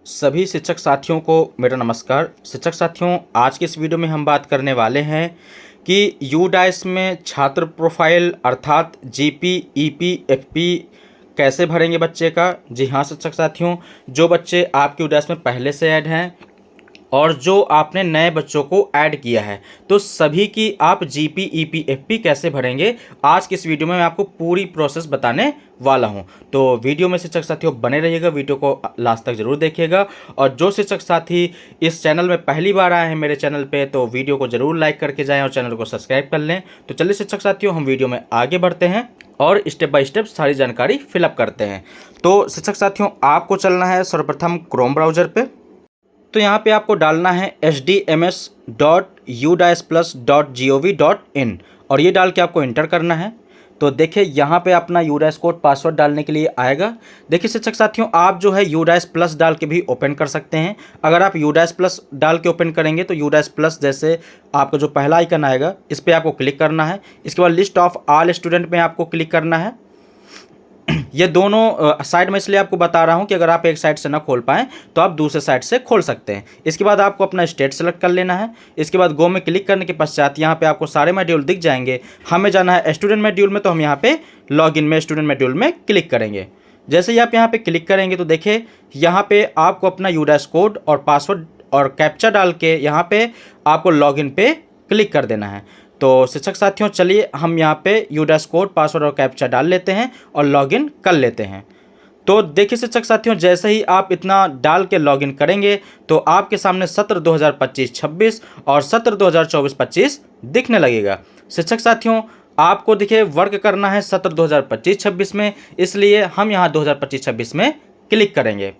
सभी शिक्षक साथियों को मेरा नमस्कार। शिक्षक साथियों, आज के इस वीडियो में हम बात करने वाले हैं कि यूडाइस में छात्र प्रोफाइल अर्थात जीपी, ईपी, एफपी कैसे भरेंगे बच्चे का। जी हाँ शिक्षक साथियों, जो बच्चे आपके यूडाइस में पहले से ऐड हैं और जो आपने नए बच्चों को ऐड किया है, तो सभी की आप जीपी, ईपी, एफपी कैसे भरेंगे, आज की इस वीडियो में मैं आपको पूरी प्रोसेस बताने वाला हूं। तो वीडियो में शिक्षक साथियों बने रहिएगा, वीडियो को लास्ट तक जरूर देखिएगा। और जो शिक्षक साथी इस चैनल में पहली बार आए हैं मेरे चैनल पे, तो वीडियो को जरूर लाइक करके जाएं और चैनल को सब्सक्राइब कर लें। तो चलिए शिक्षक साथियों, हम वीडियो में आगे बढ़ते हैं और स्टेप बाय स्टेप सारी जानकारी फिलअप करते हैं। तो शिक्षक साथियों, आपको चलना है सर्वप्रथम क्रोम ब्राउजर पे। तो यहाँ पे आपको डालना है hdms.udisplus.gov.in और ये डाल के आपको इंटर करना है। तो देखिए यहाँ पे अपना यूडाइस कोड पासवर्ड डालने के लिए आएगा। देखिए शिक्षक साथियों, आप जो है यूडाइस प्लस डाल के भी ओपन कर सकते हैं। अगर आप यूडाइस प्लस डाल के ओपन करेंगे तो यूडाइस प्लस जैसे आपका जो पहला आइकन आएगा इस पर आपको क्लिक करना है। इसके बाद लिस्ट ऑफ ऑल स्टूडेंट में आपको क्लिक करना है। ये दोनों साइड में इसलिए आपको बता रहा हूं कि अगर आप एक साइड से ना खोल पाएँ तो आप दूसरे साइड से खोल सकते हैं। इसके बाद आपको अपना स्टेट सेलेक्ट कर लेना है। इसके बाद गो में क्लिक करने के पश्चात यहाँ पे आपको सारे मॉड्यूल दिख जाएंगे। हमें जाना है स्टूडेंट मॉड्यूल में, तो हम यहाँ पे लॉगिन में स्टूडेंट मॉड्यूल में क्लिक करेंगे। जैसे ही आप यहाँ पे क्लिक करेंगे तो देखिए यहाँ पे आपको अपना यूडाइस कोड और पासवर्ड और कैप्चा डाल के यहाँ पे आपको लॉगिन पे क्लिक कर देना है। तो शिक्षक साथियों, चलिए हम यहाँ पे यूडाइस कोड, पासवर्ड और कैप्चा डाल लेते हैं और लॉगिन कर लेते हैं। तो देखिए शिक्षक साथियों, जैसे ही आप इतना डाल के लॉगिन करेंगे तो आपके सामने सत्र 2025-26 और सत्र 2024-25 दिखने लगेगा। शिक्षक साथियों, आपको देखिए वर्क करना है सत्र 2025-26 में, इसलिए हम यहाँ 2025-26 में क्लिक करेंगे।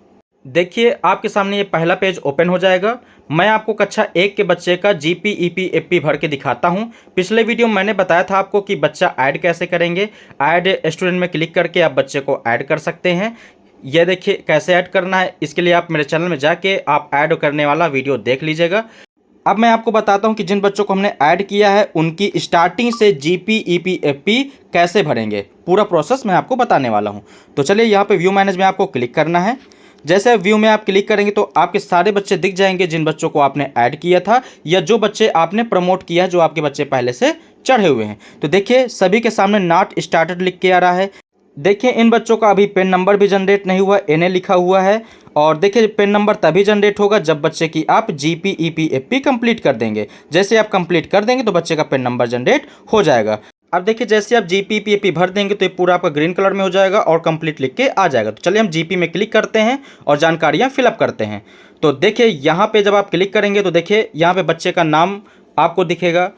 देखिए आपके सामने ये पहला पेज ओपन हो जाएगा। मैं आपको कक्षा 1 के बच्चे का जीपी, ईपी, एफपी भर के दिखाता हूं। पिछले वीडियो में मैंने बताया था आपको कि बच्चा ऐड कैसे करेंगे। ऐड स्टूडेंट में क्लिक करके आप बच्चे को ऐड कर सकते हैं। ये देखिए कैसे ऐड करना है, इसके लिए आप मेरे चैनल में जाके आप ऐड करने वाला वीडियो देख लीजिएगा। अब मैं आपको बताता हूं कि जिन बच्चों को हमने ऐड किया है उनकी स्टार्टिंग से जीपी, ईपी, एफपी कैसे भरेंगे, पूरा प्रोसेस मैं आपको बताने वाला हूं। तो चलिए यहाँ पे व्यू मैनेज में आपको क्लिक करना है। जैसे व्यू में आप क्लिक करेंगे तो आपके सारे बच्चे दिख जाएंगे जिन बच्चों को आपने ऐड किया था या जो बच्चे आपने प्रमोट किया है, जो आपके बच्चे पहले से चढ़े हुए हैं। तो देखिए सभी के सामने नॉट स्टार्टेड लिख के आ रहा है। देखिए इन बच्चों का अभी पेन नंबर भी जनरेट नहीं हुआ, एनए लिखा हुआ है। और देखिए पेन नंबर तभी जनरेट होगा जब बच्चे की आप जीपी, ईपी, एफपी कंप्लीट कर देंगे। जैसे आप कंप्लीट कर देंगे तो बच्चे का पेन नंबर जनरेट हो जाएगा। अब देखिए जैसे आप जीपी, पीएपी भर देंगे तो ये पूरा आपका ग्रीन कलर में हो जाएगा और कंप्लीट लिख के आ जाएगा। तो चलिए हम जीपी में क्लिक करते हैं और जानकारियां फिलअप करते हैं। तो देखिए यहाँ पे जब आप क्लिक करेंगे तो देखिए यहाँ पे बच्चे का नाम आपको दिखेगा।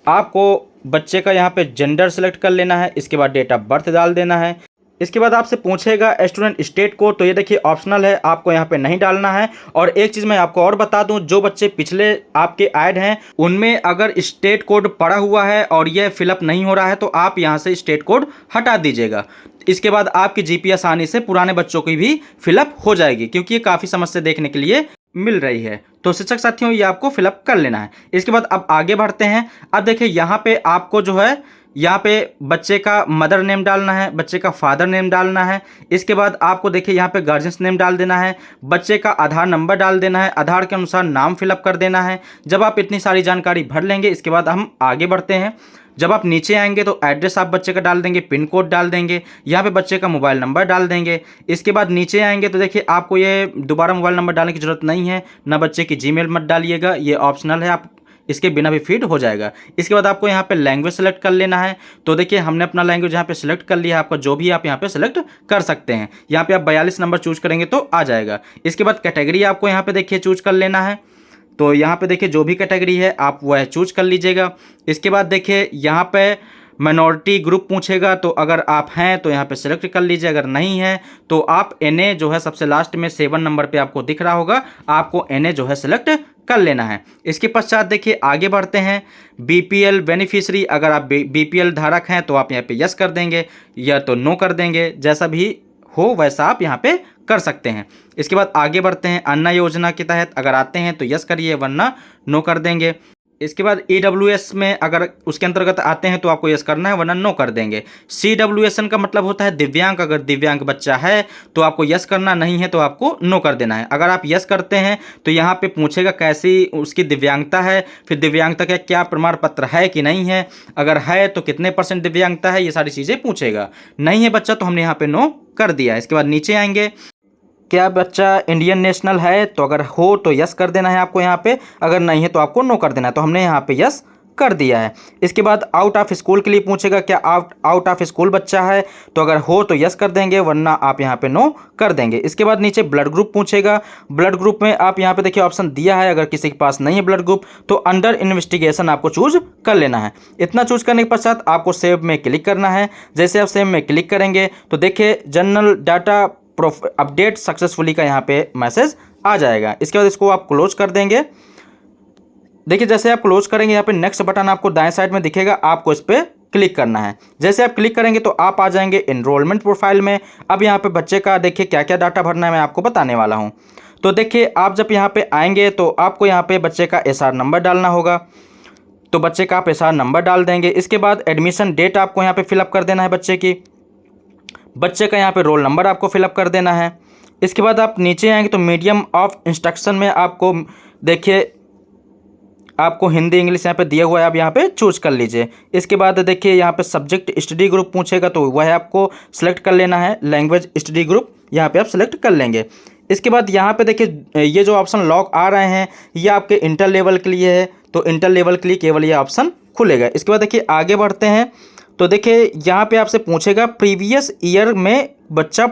आपको बच्चे का यहाँ पे जेंडर सेलेक्ट कर लेना है। इसके बाद डेट ऑफ बर्थ डाल देना है। इसके बाद आपसे पूछेगा स्टूडेंट स्टेट कोड, तो ये देखिए ऑप्शनल है, आपको यहाँ पे नहीं डालना है। और एक चीज़ मैं आपको और बता दूं, जो बच्चे पिछले आपके ऐड हैं उनमें अगर स्टेट कोड पड़ा हुआ है और ये फिलअप नहीं हो रहा है तो आप यहाँ से स्टेट कोड हटा दीजिएगा। इसके बाद आपकी जीपी आसानी से पुराने बच्चों की भी फिलअप हो जाएगी, क्योंकि ये काफ़ी समस्या देखने के लिए मिल रही है। तो शिक्षक साथियों, ये आपको फिलअप कर लेना है। इसके बाद अब आगे बढ़ते हैं। अब देखिए यहाँ पे आपको जो है यहाँ पे बच्चे का मदर नेम डालना है, बच्चे का फादर नेम डालना है। इसके बाद आपको देखिए यहाँ पे गार्जियंस नेम डाल देना है, बच्चे का आधार नंबर डाल देना है, आधार के अनुसार नाम फिलअप कर देना है। जब आप इतनी सारी जानकारी भर लेंगे, इसके बाद हम आगे बढ़ते हैं। जब आप नीचे आएंगे तो एड्रेस आप बच्चे का डाल देंगे, पिन कोड डाल देंगे, यहाँ पे बच्चे का मोबाइल नंबर डाल देंगे। इसके बाद नीचे आएंगे तो देखिए आपको ये दोबारा मोबाइल नंबर डालने की जरूरत नहीं है, ना बच्चे की जीमेल मत डालिएगा, ये ऑप्शनल है, आप इसके बिना भी फीड हो जाएगा। इसके बाद आपको यहाँ पे लैंग्वेज सेलेक्ट कर लेना है। तो देखिए हमने अपना लैंग्वेज यहाँ पे सेलेक्ट कर लिया है, आपका जो भी आप यहाँ पे सेलेक्ट कर सकते हैं। यहाँ पे आप 42 नंबर चूज करेंगे तो आ जाएगा। इसके बाद कैटेगरी आपको यहाँ पे देखिए चूज कर लेना है। तो यहाँ पे देखिए जो भी कैटेगरी है आप वह चूज कर लीजिएगा। इसके बाद देखिए यहाँ पे माइनॉरिटी ग्रुप पूछेगा, तो अगर आप हैं तो यहाँ पे सिलेक्ट कर लीजिए, अगर नहीं है तो आप एनए जो है सबसे लास्ट में 7 नंबर पे आपको दिख रहा होगा, आपको एनए जो है सिलेक्ट कर लेना है। इसके पश्चात देखिए आगे बढ़ते हैं। बीपीएल बेनिफिशियरी, अगर आप बीपीएल धारक हैं तो आप यहाँ पे यस कर देंगे या तो नो कर देंगे, जैसा भी हो वैसा आप यहाँ पे कर सकते हैं। इसके बाद आगे बढ़ते हैं। अन्ना योजना के तहत अगर आते हैं तो यस करिए, वरना नो कर देंगे। इसके बाद EWS में अगर उसके अंतर्गत आते हैं तो आपको यस करना है, वरना नो कर देंगे। CWSN का मतलब होता है दिव्यांग। अगर दिव्यांग बच्चा है तो आपको यस करना, नहीं है तो आपको नो कर देना है। अगर आप यस करते हैं तो यहाँ पे पूछेगा कैसी उसकी दिव्यांगता है, फिर दिव्यांगता का क्या प्रमाण पत्र है कि नहीं है, अगर है तो कितने % दिव्यांगता है, ये सारी चीज़ें पूछेगा। नहीं है बच्चा तो हमने यहाँ पे नो कर दिया। इसके बाद नीचे आएंगे, क्या बच्चा इंडियन नेशनल है, तो अगर हो तो यस कर देना है आपको यहाँ पे, अगर नहीं है तो आपको नो कर देना है। तो हमने यहाँ पे यस कर दिया है। इसके बाद आउट ऑफ स्कूल के लिए पूछेगा, क्या आउट ऑफ स्कूल बच्चा है, तो अगर हो तो यस कर देंगे, वरना आप यहाँ पे नो कर देंगे। इसके बाद नीचे ब्लड ग्रुप पूछेगा। ब्लड ग्रुप में आप यहाँ पे देखिए ऑप्शन दिया है, अगर किसी के पास नहीं है ब्लड ग्रुप तो अंडर इन्वेस्टिगेशन आपको चूज कर लेना है। इतना चूज करने के पश्चात आपको सेव में क्लिक करना है। जैसे आप सेव में क्लिक करेंगे तो देखिए जनरल डाटा अपडेट सक्सेसफुली का यहाँ पे मैसेज आ जाएगा। इसके बाद इसको आप क्लोज कर देंगे। देखिए जैसे आप क्लोज करेंगे यहाँ पे नेक्स्ट बटन आपको दाएं साइड में दिखेगा, आपको इस पर क्लिक करना है। जैसे आप क्लिक करेंगे तो आप आ जाएंगे एनरोलमेंट प्रोफाइल में। अब यहाँ पे बच्चे का देखिए क्या क्या डाटा भरना है, मैं आपको बताने वाला हूँ। तो देखिए आप जब यहाँ पे आएंगे तो आपको यहाँ पे बच्चे का SR नंबर डालना होगा, तो बच्चे का आप SR नंबर डाल देंगे। इसके बाद एडमिशन डेट आपको यहाँ पे फिलअप कर देना है बच्चे की। बच्चे का यहाँ पे रोल नंबर आपको फिलअप कर देना है। इसके बाद आप नीचे आएंगे तो मीडियम ऑफ इंस्ट्रक्शन में आपको देखिए आपको हिंदी इंग्लिश यहाँ पे दिया हुआ है, आप यहाँ पे चूज कर लीजिए। इसके बाद देखिए यहाँ पे सब्जेक्ट स्टडी ग्रुप पूछेगा तो वह आपको सेलेक्ट कर लेना है। लैंग्वेज स्टडी ग्रुप यहाँ पे आप सेलेक्ट कर लेंगे। इसके बाद यहाँ पे देखिए ये जो ऑप्शन लॉक आ रहे हैं ये आपके इंटर लेवल के लिए है, तो इंटर लेवल के लिए केवल ये ऑप्शन खुलेगा। इसके बाद देखिए आगे बढ़ते हैं तो देखिए यहाँ पे आपसे पूछेगा प्रीवियस ईयर में बच्चा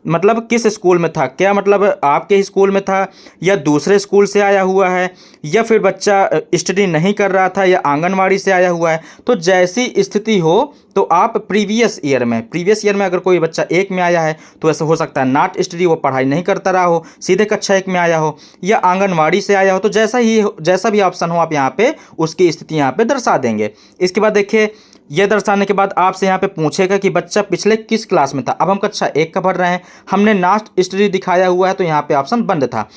मतलब किस स्कूल में था, क्या मतलब आपके ही स्कूल में था या दूसरे स्कूल से आया हुआ है, या फिर बच्चा स्टडी नहीं कर रहा था या आंगनवाड़ी से आया हुआ है। तो जैसी स्थिति हो तो आप प्रीवियस ईयर में अगर कोई बच्चा 1 में आया है तो ऐसा हो सकता है नॉट स्टडी, वो पढ़ाई नहीं करता रहा हो, सीधे कक्षा 1 में आया हो, या आंगनवाड़ी से आया हो, तो जैसा भी ऑप्शन हो आप यहाँ पे उसकी स्थिति यहाँ पे दर्शा देंगे। इसके बाद देखिए ये दर्शाने के बाद आपसे यहाँ पे पूछेगा कि बच्चा पिछले किस क्लास में था। अब हम कक्षा 1 का भर रहे हैं, हमने नास्ट स्टडी दिखाया हुआ है तो यहाँ पे ऑप्शन बंद था।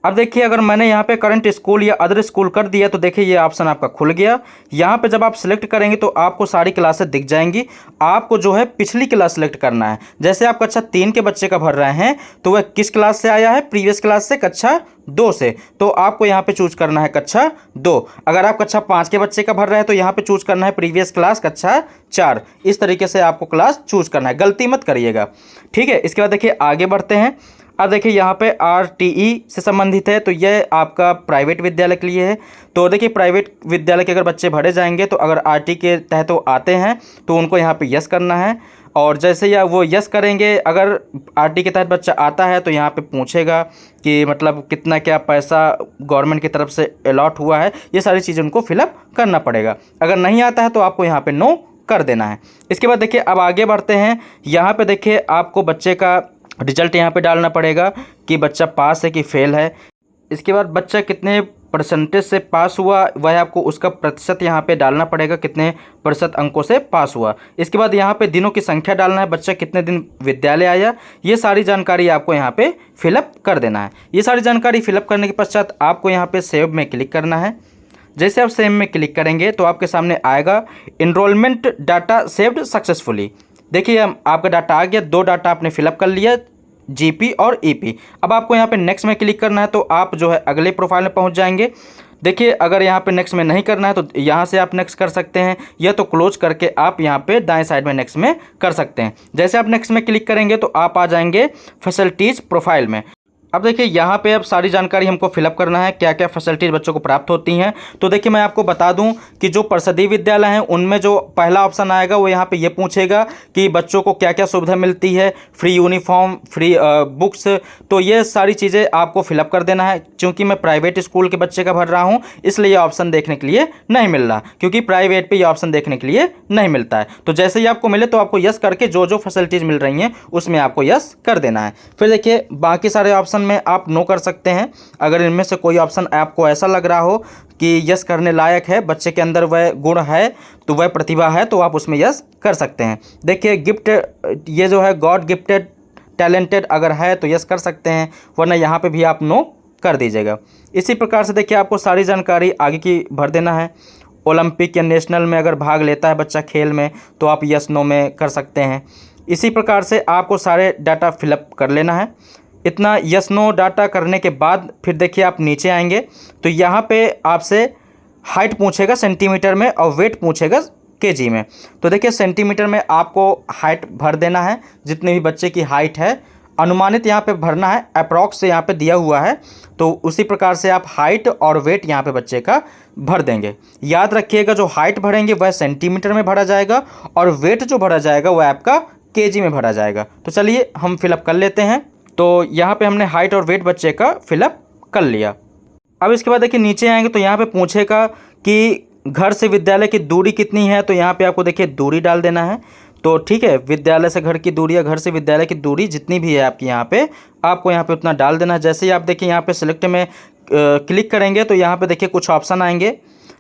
अब देखिए अगर मैंने यहाँ पे करंट स्कूल या अदर स्कूल कर दिया तो देखिए ये ऑप्शन आपका खुल गया। यहाँ पे जब आप सिलेक्ट करेंगे तो आपको सारी क्लासें दिख जाएंगी। आपको जो है पिछली क्लास सेलेक्ट करना है। जैसे आप कक्षा 3 के बच्चे का भर रहे हैं तो वह किस क्लास से आया है, प्रीवियस क्लास से, कक्षा 2 से, तो आपको यहाँ पे चूज करना है कक्षा 2। अगर आप कक्षा 5 के बच्चे का भर रहे हैं तो यहाँ पे चूज करना है प्रीवियस क्लास कक्षा 4। इस तरीके से आपको क्लास चूज करना है, गलती मत करिएगा, ठीक है। इसके बाद देखिए आगे बढ़ते हैं। अब देखिए यहाँ पे RTE से संबंधित है तो यह आपका प्राइवेट विद्यालय के लिए है। तो देखिए प्राइवेट विद्यालय के अगर बच्चे भरे जाएंगे तो अगर RT के तहत वो आते हैं तो उनको यहाँ पे यस करना है। और जैसे या वो यस करेंगे, अगर RT के तहत बच्चा आता है तो यहाँ पे पूछेगा कि मतलब कितना क्या पैसा गवर्नमेंट की तरफ से अलॉट हुआ है, ये सारी चीज़ें उनको फिलअप करना पड़ेगा। अगर नहीं आता है तो आपको यहाँ पे नो कर देना है। इसके बाद देखिए अब आगे बढ़ते हैं। यहाँ पे देखिए आपको बच्चे का रिजल्ट यहाँ पे डालना पड़ेगा कि बच्चा पास है कि फेल है। इसके बाद बच्चा कितने % से पास हुआ वह आपको उसका प्रतिशत यहाँ पे डालना पड़ेगा, कितने % अंकों से पास हुआ। इसके बाद यहाँ पे दिनों की संख्या डालना है, बच्चा कितने दिन विद्यालय आया, ये सारी जानकारी आपको यहाँ पे फिलअप कर देना है। ये सारी जानकारी फिलअप करने के पश्चात आपको यहाँ पे सेव में क्लिक करना है। जैसे आप सेव में क्लिक करेंगे तो आपके सामने आएगा इनरोलमेंट डाटा सेव्ड सक्सेसफुली। देखिए आपका डाटा आ गया, 2 डाटा आपने फिलअप कर लिया, GP और EP। अब आपको यहाँ पे नेक्स्ट में क्लिक करना है तो आप जो है अगले प्रोफाइल में पहुँच जाएंगे। देखिए अगर यहाँ पे नेक्स्ट में नहीं करना है तो यहाँ से आप नेक्स्ट कर सकते हैं, या तो क्लोज करके आप यहाँ पे दाएं साइड में नेक्स्ट में कर सकते हैं। जैसे आप नेक्स्ट में क्लिक करेंगे तो आप आ जाएंगे फैसिलिटीज़ प्रोफाइल में। अब देखिए यहाँ पे अब सारी जानकारी हमको फिलअप करना है, क्या क्या फैसिलिटीज़ बच्चों को प्राप्त होती हैं। तो देखिए मैं आपको बता दूं कि जो परिषदीय विद्यालय हैं उनमें जो पहला ऑप्शन आएगा वो यहाँ पे ये पूछेगा कि बच्चों को क्या क्या सुविधा मिलती है, फ्री यूनिफॉर्म, फ्री बुक्स, तो ये सारी चीज़ें आपको फिलअप कर देना है। क्योंकि मैं प्राइवेट स्कूल के बच्चे का भर रहा हूँ इसलिए ये ऑप्शन देखने के लिए नहीं मिल रहा, क्योंकि प्राइवेट पर ये ऑप्शन देखने के लिए नहीं मिलता है। तो जैसे ही आपको मिले तो आपको यस करके जो जो फैसिलिटीज़ मिल रही हैं उसमें आपको यस कर देना है। फिर देखिए बाकी सारे ऑप्शन में आप नो कर सकते हैं। अगर इनमें से कोई ऑप्शन आपको ऐसा लग रहा हो कि यस करने लायक है, बच्चे के अंदर वह गुण है तो वह प्रतिभा है, तो आप उसमें यस कर सकते हैं। देखिए गिफ्ट, ये जो है गॉड गिफ्टेड टैलेंटेड अगर है तो यस कर सकते हैं, वरना यहाँ पे भी आप नो कर दीजिएगा। इसी प्रकार से देखिए आपको सारी जानकारी आगे की भर देना है। ओलंपिक या नेशनल में अगर भाग लेता है बच्चा खेल में तो आप यस नो में कर सकते हैं। इसी प्रकार से आपको सारे डाटा फिलअप कर लेना है। इतना यस नो डाटा करने के बाद फिर देखिए आप नीचे आएंगे तो यहाँ पे आपसे हाइट पूछेगा सेंटीमीटर में और वेट पूछेगा केजी में। तो देखिए सेंटीमीटर में आपको हाइट भर देना है, जितने भी बच्चे की हाइट है अनुमानित यहाँ पे भरना है, अप्रॉक्स से यहाँ पे दिया हुआ है। तो उसी प्रकार से आप हाइट और वेट यहाँ पे बच्चे का भर देंगे। याद रखिएगा जो हाइट भरेंगे वह सेंटीमीटर में भरा जाएगा और वेट जो भरा जाएगा वह आपका केजी में भरा जाएगा। तो चलिए हम फिलअप कर लेते हैं। तो यहाँ पे हमने हाइट और वेट बच्चे का फिलअप कर लिया। अब इसके बाद देखिए नीचे आएंगे तो यहाँ पे पूछेगा कि घर से विद्यालय की दूरी कितनी है। तो यहाँ पे आपको देखिए दूरी डाल देना है। तो ठीक है, विद्यालय से घर की दूरी या घर से विद्यालय की दूरी जितनी भी है आपकी यहाँ पे आपको यहाँ पे उतना डाल देना है। जैसे ही आप देखिए यहाँ पे सिलेक्ट में क्लिक करेंगे तो यहाँ पे देखिए कुछ ऑप्शन आएंगे,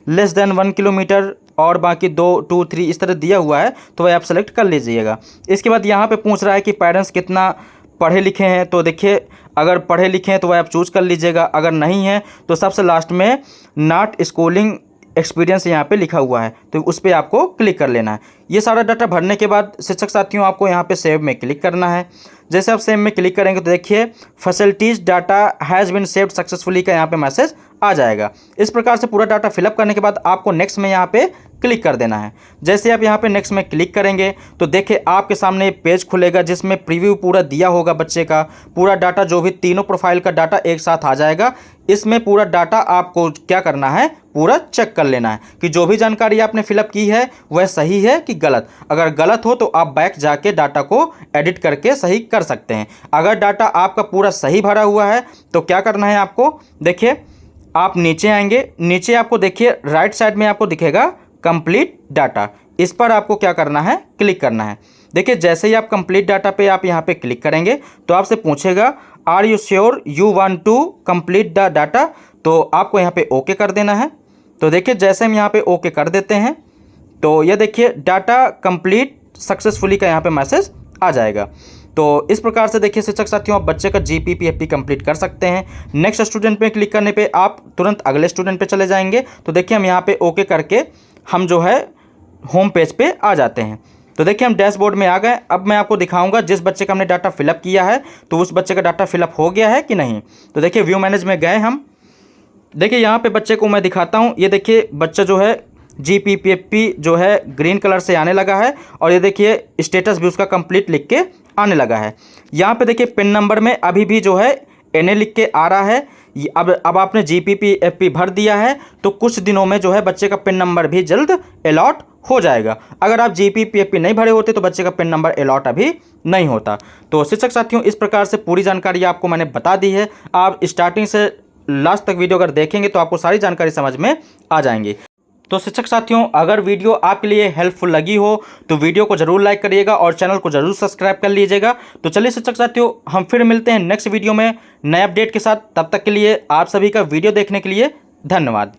लेस देन 1 किलोमीटर और बाकी 2, 2, 3 इस तरह दिया हुआ है तो वह आप सेलेक्ट कर लीजिएगा। इसके बाद यहाँ पे पूछ रहा है कि पेरेंट्स कितना पढ़े लिखे हैं। तो देखिए अगर पढ़े लिखे हैं तो वह आप चूज़ कर लीजिएगा, अगर नहीं है तो सबसे लास्ट में नॉट स्कूलिंग एक्सपीरियंस यहाँ पे लिखा हुआ है तो उस पर आपको क्लिक कर लेना है। ये सारा डाटा भरने के बाद शिक्षक साथियों आपको यहाँ पे सेव में क्लिक करना है। जैसे आप सेव में क्लिक करेंगे तो देखिए facilities data has been saved successfully का यहाँ पे मैसेज आ जाएगा। इस प्रकार से पूरा डाटा फिलअप करने के बाद आपको नेक्स्ट में यहाँ पे क्लिक कर देना है। जैसे आप यहाँ पे नेक्स्ट में क्लिक करेंगे तो देखिए आपके सामने एक पेज खुलेगा जिसमें प्रीव्यू पूरा दिया होगा बच्चे का, पूरा डाटा जो भी तीनों प्रोफाइल का डाटा एक साथ आ जाएगा। इसमें पूरा डाटा आपको क्या करना है, पूरा चेक कर लेना है कि जो भी जानकारी आपने फिलअप की है वह सही है कि गलत। अगर गलत हो तो आप बैक जाके डाटा को एडिट करके सही कर सकते हैं। अगर डाटा आपका पूरा सही भरा हुआ है तो क्या करना है आपको, देखिए आप नीचे आएंगे, नीचे आपको देखिए राइट साइड में आपको दिखेगा कंप्लीट डाटा, इस पर आपको क्या करना है, क्लिक करना है। देखिए जैसे ही आप कंप्लीट डाटा पे आप यहाँ पे क्लिक करेंगे तो आपसे पूछेगा are you sure you want to complete the data. तो आपको यहाँ पे ओके कर देना है। तो देखिए जैसे हम यहाँ पे ओके कर देते हैं तो ये देखिए डाटा कंप्लीट सक्सेसफुली का यहाँ पे मैसेज आ जाएगा। तो इस प्रकार से देखिए शिक्षक साथियों आप बच्चे का GPPFP कंप्लीट कर सकते हैं। नेक्स्ट स्टूडेंट पे क्लिक करने पे आप तुरंत अगले स्टूडेंट पे चले जाएंगे। तो देखिए हम यहाँ पे ओके करके हम जो है होम पेज पे आ जाते हैं। तो देखिए हम डैशबोर्ड में आ गए। अब मैं आपको दिखाऊंगा जिस बच्चे का हमने डाटा फिलअप किया है तो उस बच्चे का डाटा फिलअप हो गया है कि नहीं। तो देखिए व्यू मैनेज में गए हम, देखिए यहाँ पे बच्चे को मैं दिखाता हूँ। ये देखिए बच्चा जो है GPPFP जो है ग्रीन कलर से आने लगा है और ये देखिए स्टेटस भी उसका कंप्लीट लिख के आने लगा है। यहाँ पे देखिए पिन नंबर में अभी भी जो है NA लिख के आ रहा है। अब आपने GPPFP भर दिया है तो कुछ दिनों में जो है बच्चे का पिन नंबर भी जल्द अलॉट हो जाएगा। अगर आप GPPFP नहीं भरे होते तो बच्चे का पिन नंबर अलॉट अभी नहीं होता। तो शिक्षक साथियों इस प्रकार से पूरी जानकारी आपको मैंने बता दी है। आप स्टार्टिंग से लास्ट तक वीडियो अगर देखेंगे तो आपको सारी जानकारी समझ में आ जाएंगी। तो शिक्षक साथियों अगर वीडियो आपके लिए हेल्पफुल लगी हो तो वीडियो को जरूर लाइक करिएगा और चैनल को जरूर सब्सक्राइब कर लीजिएगा। तो चलिए शिक्षक साथियों हम फिर मिलते हैं नेक्स्ट वीडियो में नए अपडेट के साथ। तब तक के लिए आप सभी का वीडियो देखने के लिए धन्यवाद।